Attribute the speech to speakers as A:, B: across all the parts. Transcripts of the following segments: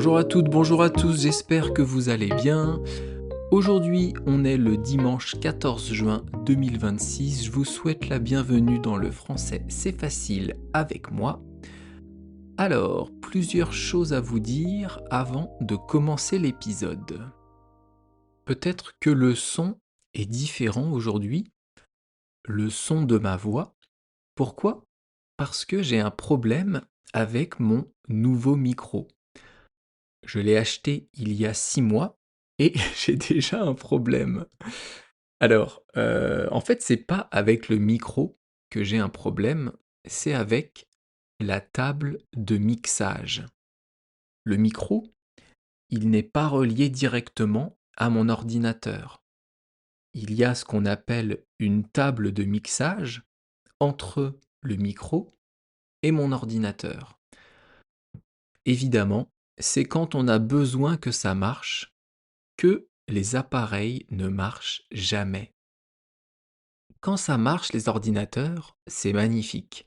A: Bonjour à toutes, bonjour à tous, j'espère que vous allez bien. Aujourd'hui, on est le dimanche 14 juin 2026. Je vous souhaite la bienvenue dans le français C'est facile avec moi. Alors, plusieurs choses à vous dire avant de commencer l'épisode. Peut-être que le son est différent aujourd'hui, le son de ma voix. Pourquoi? Parce que j'ai un problème avec mon nouveau micro. Je l'ai acheté il y a 6 mois et j'ai déjà un problème. Alors, en fait, c'est pas avec le micro que j'ai un problème, c'est avec la table de mixage. Le micro, il n'est pas relié directement à mon ordinateur. Il y a ce qu'on appelle une table de mixage entre le micro et mon ordinateur. Évidemment, c'est quand on a besoin que ça marche que les appareils ne marchent jamais. Quand ça marche, les ordinateurs, c'est magnifique.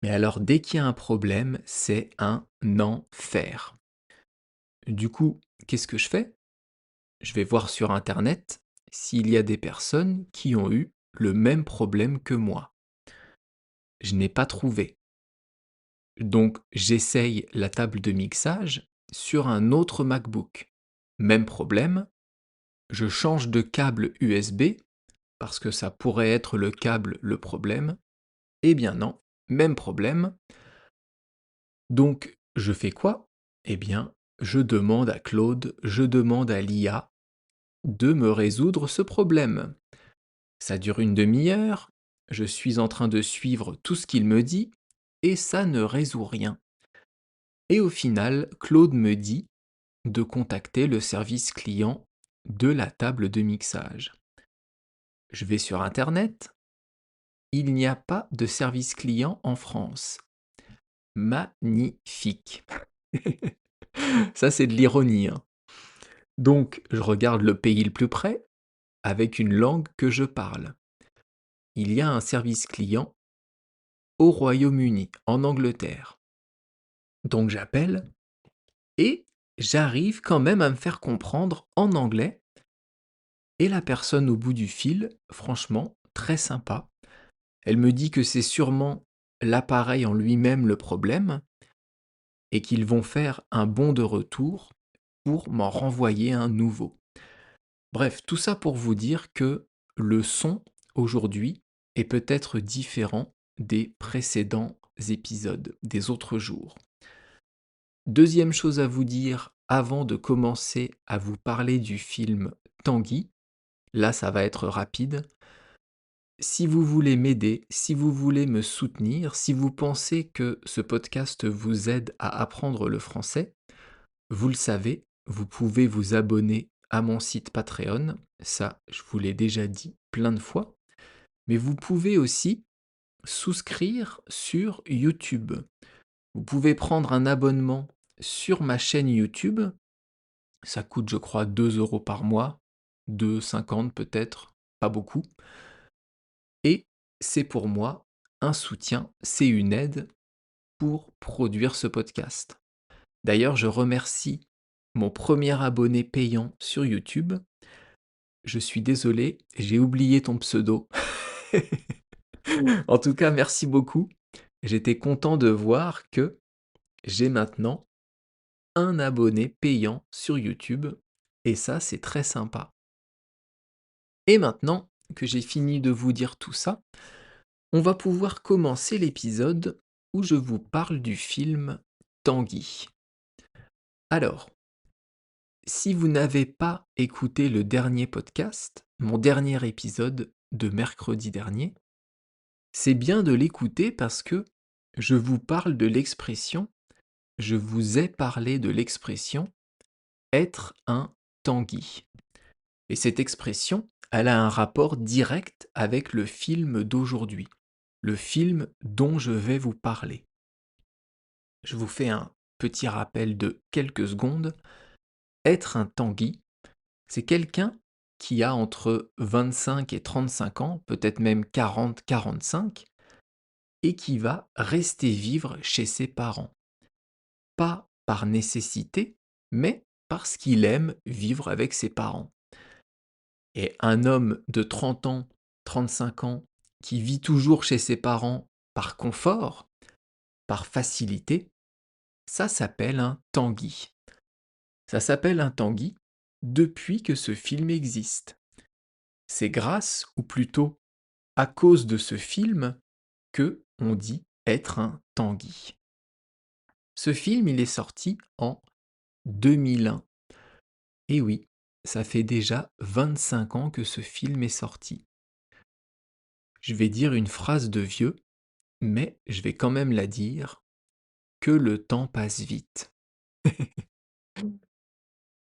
A: Mais alors, dès qu'il y a un problème, c'est un enfer. Du coup, qu'est-ce que je fais? Je vais voir sur Internet s'il y a des personnes qui ont eu le même problème que moi. Je n'ai pas trouvé. Donc, j'essaye la table de mixage sur un autre MacBook. Même problème, je change de câble USB parce que ça pourrait être le câble le problème. Eh bien non, même problème. Donc, je fais quoi? Eh bien, je demande à Claude, je demande à l'IA de me résoudre ce problème. Ça dure une demi-heure, je suis en train de suivre tout ce qu'il me dit, et ça ne résout rien. Et au final, Claude me dit de contacter le service client de la table de mixage. Je vais sur Internet, il n'y a pas de service client en France. Magnifique. Ça, c'est de l'ironie, hein. Donc, je regarde le pays le plus près avec une langue que je parle. Il y a un service client au Royaume-Uni, en Angleterre. Donc, j'appelle et j'arrive quand même à me faire comprendre en anglais. Et la personne au bout du fil, franchement, très sympa. Elle me dit que c'est sûrement l'appareil en lui-même le problème et qu'ils vont faire un bon de retour pour m'en renvoyer un nouveau. Bref, tout ça pour vous dire que le son aujourd'hui est peut-être différent des précédents épisodes, des autres jours. Deuxième chose à vous dire avant de commencer à vous parler du film Tanguy, là ça va être rapide. Si vous voulez m'aider, si vous voulez me soutenir, si vous pensez que ce podcast vous aide à apprendre le français, vous le savez, vous pouvez vous abonner à mon site Patreon, ça je vous l'ai déjà dit plein de fois, mais vous pouvez aussi souscrire sur YouTube. Vous pouvez prendre un abonnement sur ma chaîne YouTube, ça coûte je crois 2 € par mois, 2,50 peut-être, pas beaucoup, et c'est pour moi un soutien, c'est une aide pour produire ce podcast. D'ailleurs, je remercie mon premier abonné payant sur YouTube. Je suis désolé, j'ai oublié ton pseudo. En tout cas, merci beaucoup. J'étais content de voir que j'ai maintenant un abonné payant sur YouTube et ça, c'est très sympa. Et maintenant que j'ai fini de vous dire tout ça, on va pouvoir commencer l'épisode où je vous parle du film Tanguy. Alors, si vous n'avez pas écouté le dernier podcast, mon dernier épisode de mercredi dernier, c'est bien de l'écouter parce que je vous parle de l'expression, je vous ai parlé de l'expression être un Tanguy. Et cette expression, elle a un rapport direct avec le film d'aujourd'hui, le film dont je vais vous parler. Je vous fais un petit rappel de quelques secondes. Être un Tanguy, c'est quelqu'un qui a entre 25 et 35 ans, peut-être même 40-45, et qui va rester vivre chez ses parents. Pas par nécessité, mais parce qu'il aime vivre avec ses parents. Et un homme de 30 ans, 35 ans, qui vit toujours chez ses parents par confort, par facilité, ça s'appelle un Tanguy. Ça s'appelle un Tanguy depuis que ce film existe. C'est grâce, ou plutôt à cause de ce film, que on dit être un Tanguy. Ce film, il est sorti en 2001. Et oui, ça fait déjà 25 ans que ce film est sorti. Je vais dire une phrase de vieux, mais je vais quand même la dire, que le temps passe vite.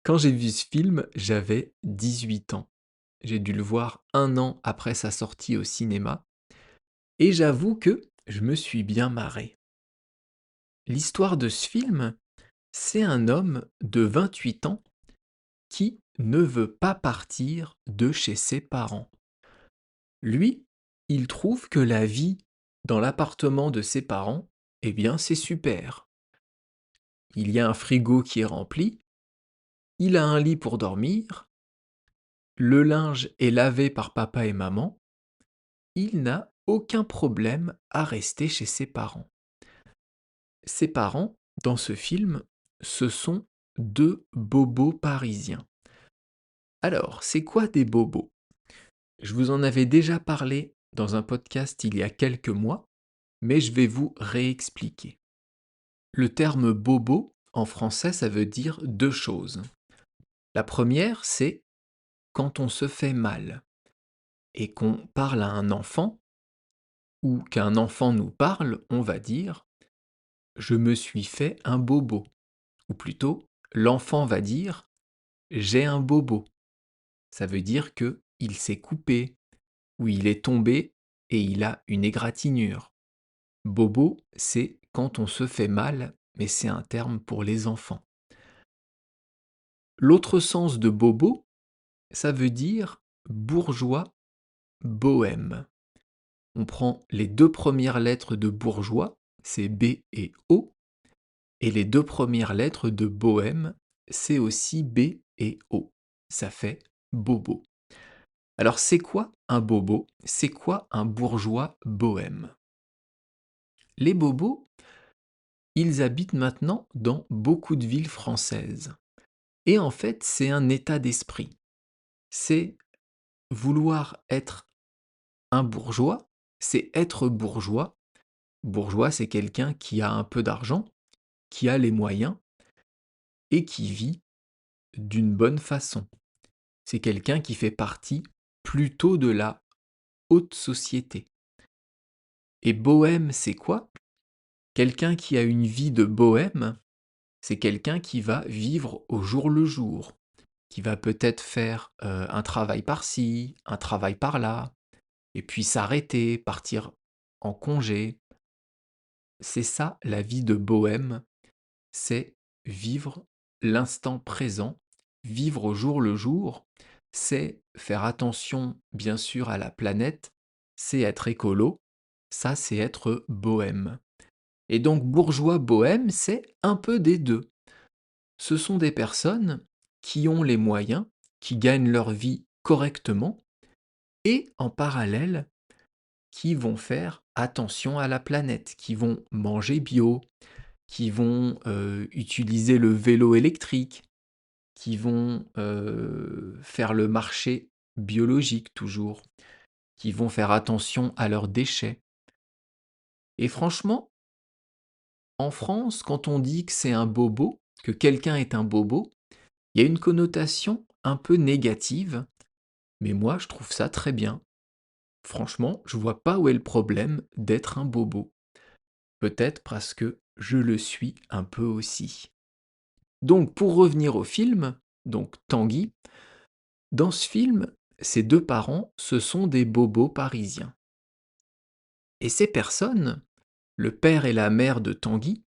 A: Quand j'ai vu ce film, j'avais 18 ans. J'ai dû le voir un an après sa sortie au cinéma, et j'avoue que je me suis bien marré. L'histoire de ce film, c'est un homme de 28 ans qui ne veut pas partir de chez ses parents. Lui, il trouve que la vie dans l'appartement de ses parents, eh bien, c'est super. Il y a un frigo qui est rempli, il a un lit pour dormir, le linge est lavé par papa et maman, il n'a aucun problème à rester chez ses parents. Ses parents, dans ce film, ce sont deux bobos parisiens. Alors, c'est quoi des bobos? Je vous en avais déjà parlé dans un podcast il y a quelques mois, mais je vais vous réexpliquer. Le terme bobo, en français, ça veut dire deux choses. La première, c'est quand on se fait mal et qu'on parle à un enfant, ou qu'un enfant nous parle, on va dire je me suis fait un bobo. Ou plutôt, l'enfant va dire j'ai un bobo. Ça veut dire que il s'est coupé, ou il est tombé et il a une égratignure. Bobo, c'est quand on se fait mal, mais c'est un terme pour les enfants. L'autre sens de bobo, ça veut dire bourgeois, bohème. On prend les deux premières lettres de bourgeois, c'est B et O, et les deux premières lettres de bohème, c'est aussi B et O. Ça fait bobo. Alors c'est quoi un bobo? C'est quoi un bourgeois bohème? Les bobos, ils habitent maintenant dans beaucoup de villes françaises. Et en fait, c'est un état d'esprit. C'est vouloir être un bourgeois, c'est être bourgeois. Bourgeois, c'est quelqu'un qui a un peu d'argent, qui a les moyens et qui vit d'une bonne façon. C'est quelqu'un qui fait partie plutôt de la haute société. Et bohème, c'est quoi? Quelqu'un qui a une vie de bohème, c'est quelqu'un qui va vivre au jour le jour, qui va peut-être faire un travail par-ci, un travail par-là, et puis s'arrêter, partir en congé. C'est ça la vie de bohème, c'est vivre l'instant présent, vivre au jour le jour, c'est faire attention bien sûr à la planète, c'est être écolo, ça c'est être bohème. Et donc bourgeois bohème, c'est un peu des deux. Ce sont des personnes qui ont les moyens, qui gagnent leur vie correctement, et en parallèle, qui vont faire attention à la planète, qui vont manger bio, qui vont utiliser le vélo électrique, qui vont faire le marché biologique toujours, qui vont faire attention à leurs déchets. Et franchement, en France, quand on dit que c'est un bobo, que quelqu'un est un bobo, il y a une connotation un peu négative, mais moi je trouve ça très bien. Franchement, je vois pas où est le problème d'être un bobo. Peut-être parce que je le suis un peu aussi. Donc pour revenir au film, donc Tanguy, dans ce film, ses deux parents, ce sont des bobos parisiens. Et ces personnes, le père et la mère de Tanguy,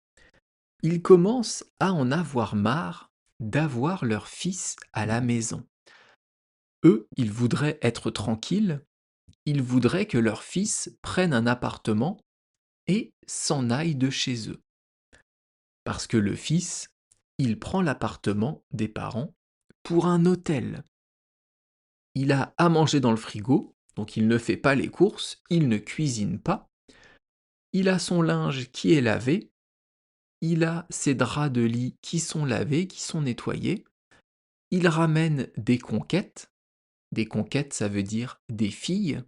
A: ils commencent à en avoir marre d'avoir leur fils à la maison. Eux, ils voudraient être tranquilles, ils voudraient que leur fils prenne un appartement et s'en aille de chez eux. Parce que le fils, il prend l'appartement des parents pour un hôtel. Il a à manger dans le frigo, donc il ne fait pas les courses, il ne cuisine pas. Il a son linge qui est lavé, il a ses draps de lit qui sont lavés, qui sont nettoyés. Il ramène des conquêtes. Des conquêtes, ça veut dire des filles.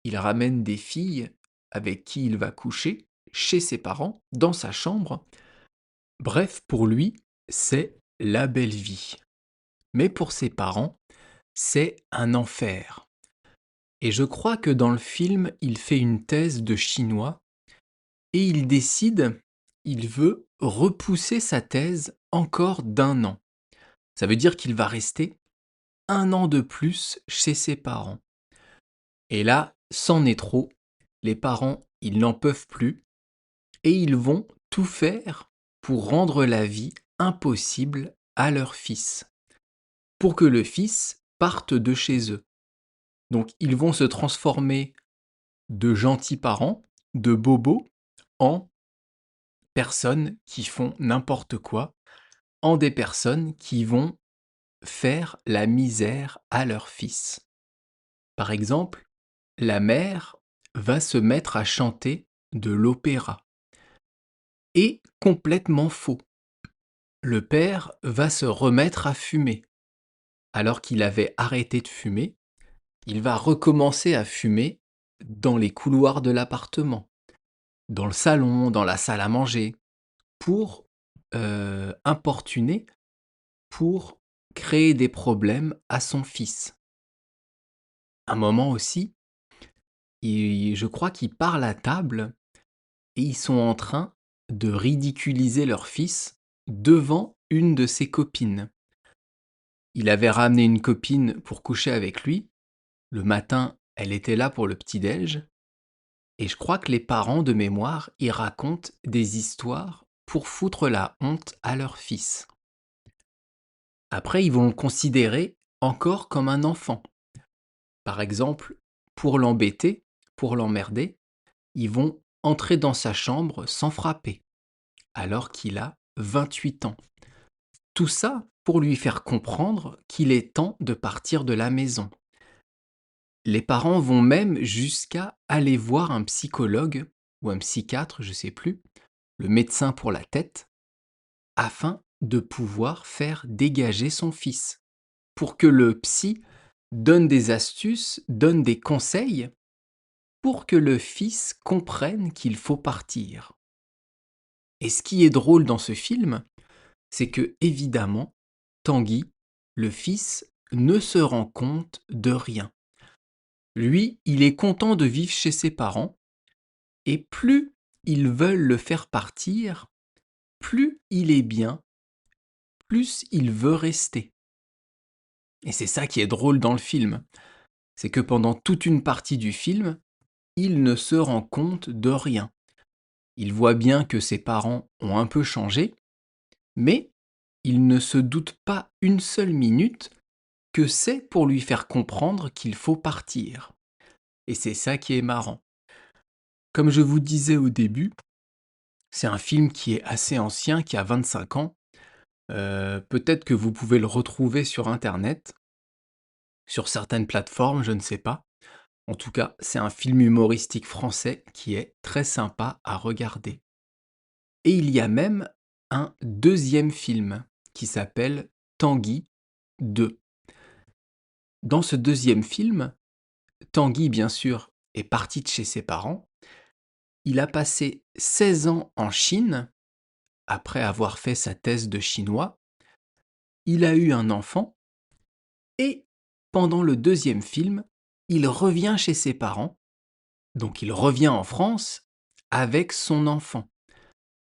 A: Il ramène des filles avec qui il va coucher chez ses parents, dans sa chambre. Bref, pour lui, c'est la belle vie. Mais pour ses parents, c'est un enfer. Et je crois que dans le film, il fait une thèse de chinois et il veut repousser sa thèse encore d'1 an. Ça veut dire qu'il va rester 1 an de plus chez ses parents. Et là, c'en est trop. Les parents, ils n'en peuvent plus et ils vont tout faire pour rendre la vie impossible à leur fils, pour que le fils parte de chez eux. Donc ils vont se transformer de gentils parents, de bobos, en personnes qui font n'importe quoi, en des personnes qui vont faire la misère à leur fils. Par exemple, la mère va se mettre à chanter de l'opéra. Et complètement faux. Le père va se remettre à fumer. Alors qu'il avait arrêté de fumer, il va recommencer à fumer dans les couloirs de l'appartement, dans le salon, dans la salle à manger, pour importuner, pour créer des problèmes à son fils. Un moment aussi, je crois qu'ils parlent à table et ils sont en train de ridiculiser leur fils devant une de ses copines. Il avait ramené une copine pour coucher avec lui. Le matin, elle était là pour le petit-déj. Et je crois que les parents, de mémoire, y racontent des histoires pour foutre la honte à leur fils. Après, ils vont le considérer encore comme un enfant. Par exemple, pour l'embêter, pour l'emmerder, ils vont entrer dans sa chambre sans frapper, alors qu'il a 28 ans. Tout ça pour lui faire comprendre qu'il est temps de partir de la maison. Les parents vont même jusqu'à aller voir un psychologue ou un psychiatre, je sais plus, le médecin pour la tête, afin de pouvoir faire dégager son fils, pour que le psy donne des astuces, donne des conseils, pour que le fils comprenne qu'il faut partir. Et ce qui est drôle dans ce film, c'est que, évidemment, Tanguy, le fils, ne se rend compte de rien. Lui, il est content de vivre chez ses parents, et plus ils veulent le faire partir, plus il est bien, plus il veut rester. Et c'est ça qui est drôle dans le film, c'est que pendant toute une partie du film, il ne se rend compte de rien. Il voit bien que ses parents ont un peu changé, mais il ne se doute pas une seule minute que c'est pour lui faire comprendre qu'il faut partir. Et c'est ça qui est marrant. Comme je vous disais au début, c'est un film qui est assez ancien, qui a 25 ans. Peut-être que vous pouvez le retrouver sur internet, sur certaines plateformes, je ne sais pas. En tout cas, c'est un film humoristique français qui est très sympa à regarder. Et il y a même un deuxième film qui s'appelle Tanguy 2. Dans ce deuxième film, Tanguy, bien sûr, est parti de chez ses parents. Il a passé 16 ans en Chine, après avoir fait sa thèse de chinois. Il a eu un enfant, et pendant le deuxième film, il revient chez ses parents, donc il revient en France avec son enfant,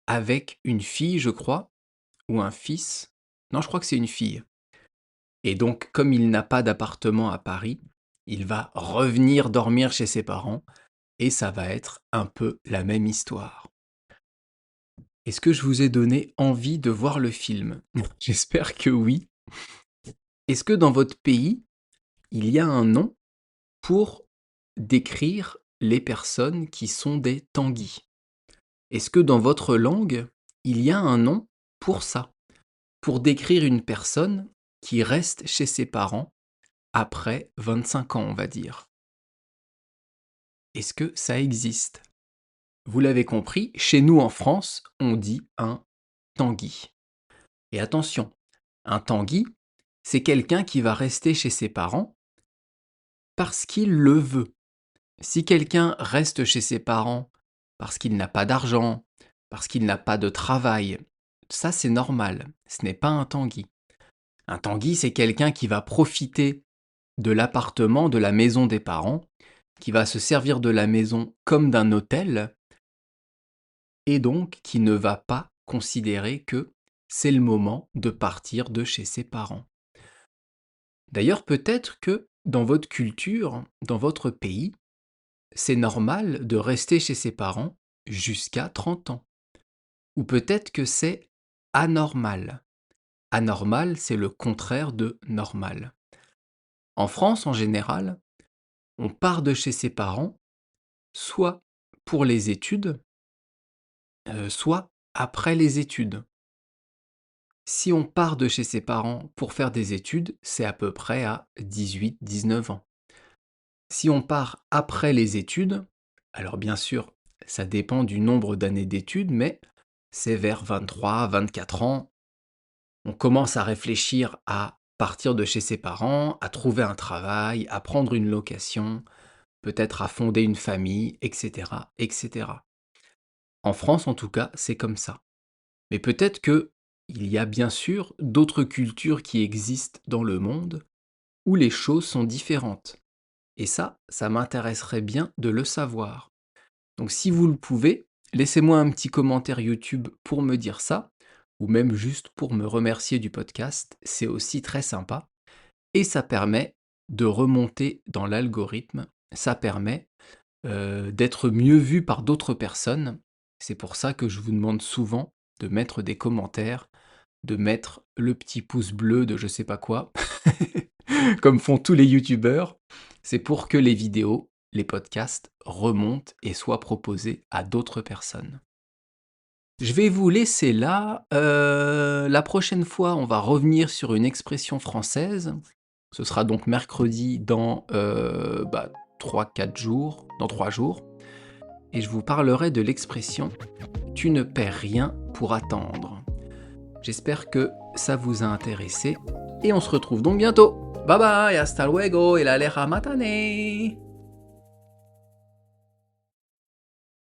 A: avec une fille, je crois, ou un fils. Non, je crois que c'est une fille. Et donc, comme il n'a pas d'appartement à Paris, il va revenir dormir chez ses parents, et ça va être un peu la même histoire. Est-ce que je vous ai donné envie de voir le film? J'espère que oui. Est-ce que dans votre pays, il y a un nom pour décrire les personnes qui sont des Tanguy? Est-ce que dans votre langue, il y a un nom pour ça? pour décrire une personne qui reste chez ses parents après 25 ans, on va dire. Est-ce que ça existe? Vous l'avez compris, chez nous en France, on dit un Tanguy. Et attention, un Tanguy, c'est quelqu'un qui va rester chez ses parents parce qu'il le veut. Si quelqu'un reste chez ses parents parce qu'il n'a pas d'argent, parce qu'il n'a pas de travail, ça c'est normal, ce n'est pas un Tanguy. Un Tanguy, c'est quelqu'un qui va profiter de l'appartement, de la maison des parents, qui va se servir de la maison comme d'un hôtel, et donc qui ne va pas considérer que c'est le moment de partir de chez ses parents. D'ailleurs, peut-être que dans votre culture, dans votre pays, c'est normal de rester chez ses parents jusqu'à 30 ans. Ou peut-être que c'est anormal. Anormal, c'est le contraire de normal. En France, en général, on part de chez ses parents soit pour les études, soit après les études. Si on part de chez ses parents pour faire des études, c'est à peu près à 18-19 ans. Si on part après les études, alors bien sûr, ça dépend du nombre d'années d'études, mais c'est vers 23-24 ans. On commence à réfléchir à partir de chez ses parents, à trouver un travail, à prendre une location, peut-être à fonder une famille, etc., etc. En France, en tout cas, c'est comme ça. Mais peut-être que il y a bien sûr d'autres cultures qui existent dans le monde où les choses sont différentes. Et ça m'intéresserait bien de le savoir. Donc si vous le pouvez, laissez-moi un petit commentaire YouTube pour me dire ça, ou même juste pour me remercier du podcast, c'est aussi très sympa. Et ça permet de remonter dans l'algorithme, ça permet d'être mieux vu par d'autres personnes. C'est pour ça que je vous demande souvent de mettre des commentaires, de mettre le petit pouce bleu de je sais pas quoi, comme font tous les youtubeurs. C'est pour que les vidéos, les podcasts remontent et soient proposés à d'autres personnes. Je vais vous laisser là. La prochaine fois, on va revenir sur une expression française. Ce sera donc mercredi dans 3-4 jours, dans 3 jours. Et je vous parlerai de l'expression « tu ne perds rien pour attendre ». J'espère que ça vous a intéressé et on se retrouve donc bientôt. Bye bye, hasta luego et la lera matane.